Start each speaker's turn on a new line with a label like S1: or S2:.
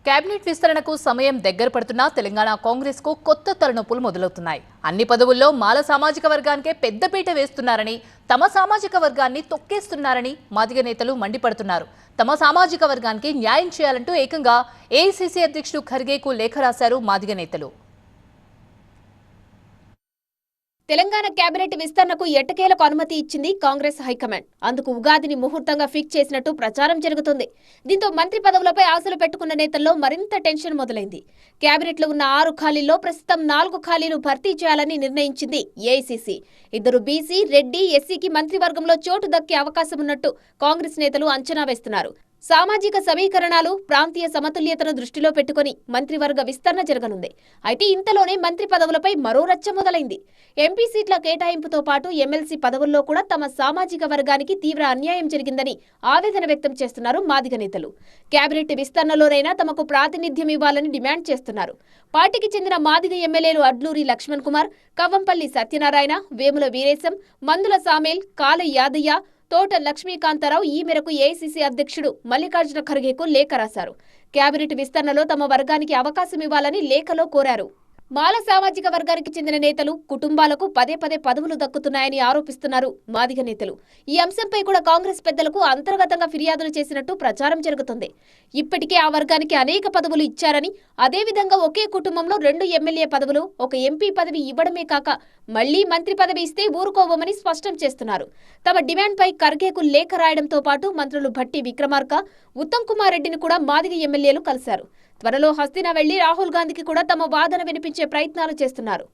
S1: Cabinet విస్తరణకు సమయం దగ్గర పడుతున్నా తెలంగాణ కాంగ్రెస్ కు కొత్త తలనొప్పులు మొదలవుతున్నాయి. అన్ని పదవుల్లో మాల సామాజిక వర్గానికే పెద్దపీట వేస్తున్నారని, తమ సామాజిక వర్గాన్ని తొక్కేస్తున్నారని మాదిగ నేతలు మండిపడుతున్నారు. తమ సామాజిక వర్గానికి న్యాయం చేయాలంటూ ఏకంగా ఏఐసీసీ అధ్యక్షుడు ఖర్గేకు లేఖ రాశారు మాదిగ నేతలు.
S2: తెలంగాణ కేబినెట్ విస్తరణకు ఎట్టకేలకు అనుమతి ఇచ్చింది కాంగ్రెస్ హైకమాండ్. అందుకు ఉగాదిని ముహూర్తంగా ఫిక్స్ చేసినట్టు ప్రచారం జరుగుతుంది. దీంతో మంత్రి పదవులపై ఆశలు పెట్టుకున్న నేతల్లో మరింత టెన్షన్ మొదలైంది. కేబినెట్లో ఉన్న 6 ఖాళీల్లో ప్రస్తుతం 4 ఖాళీలు భర్తీ చేయాలని నిర్ణయించింది ఏఐసీసీ. 2 బీసీ, రెడ్డి, ఎస్సీకి మంత్రివర్గంలో చోటు దక్కే అవకాశం ఉన్నట్టు కాంగ్రెస్ నేతలు అంచనా వేస్తున్నారు. సామాజిక సమీకరణాలు, ప్రాంతీయ సమతుల్యతను దృష్టిలో పెట్టుకుని మంత్రివర్గ విస్తరణ జరగనుంది. అయితే ఇంతలోనే మంత్రి పదవులపై మరో రచ్చ మొదలైంది. ఎంపీ సీట్ల కేటాయింపుతో పాటు ఎమ్మెల్సీ పదవుల్లో కూడా తమ సామాజిక వర్గానికి తీవ్ర అన్యాయం జరిగిందని ఆవేదన వ్యక్తం చేస్తున్నారు మాదిగ నేతలు. కేబినెట్ విస్తరణలోనైనా తమకు ప్రాతినిధ్యం ఇవ్వాలని డిమాండ్ చేస్తున్నారు. పార్టీకి చెందిన మాదిగ ఎమ్మెల్యేలు అడ్లూరి లక్ష్మణ్ కుమార్, కవ్వంపల్లి సత్యనారాయణ, వేముల వీరేశం, మందుల సామేల్, కాల యాదయ్య, తోట లక్ష్మీకాంతారావు ఈ మేరకు ఏఐసీసీ అధ్యక్షుడు మల్లికార్జున ఖర్గేకు లేఖ రాశారు. కేబినెట్ విస్తరణలో తమ వర్గానికి అవకాశం ఇవ్వాలని లేఖలో కోరారు. మాల సామాజిక వర్గానికి చెందిన నేతలు, కుటుంబాలకు పదే పదవులు దక్కుతున్నాయని ఆరోపిస్తున్నారు మాదిగ నేతలు. ఈ అంశంపై కూడా కాంగ్రెస్ పెద్దలకు అంతర్గతంగా ఫిర్యాదులు చేసినట్టు ప్రచారం జరుగుతుంది. ఇప్పటికే ఆ వర్గానికి అనేక పదవులు ఇచ్చారని, అదేవిధంగా ఒకే కుటుంబంలో 2 ఎమ్మెల్యే పదవులు, 1 ఎంపీ పదవి ఇవ్వడమే కాక మళ్లీ మంత్రి పదవి ఇస్తే ఊరుకోవమని స్పష్టం చేస్తున్నారు. తమ డిమాండ్పై ఖర్గేకు లేఖ రాయడంతో పాటు మంత్రులు భట్టి విక్రమార్క, ఉత్తమ్ కుమార్ రెడ్డిని కూడా మాదిగ ఎమ్మెల్యేలు కలిశారు. త్వరలో హస్తినా వెళ్లి రాహుల్ గాంధీకి కూడా తమ వాదన వినిపించే ప్రయత్నాలు చేస్తున్నారు.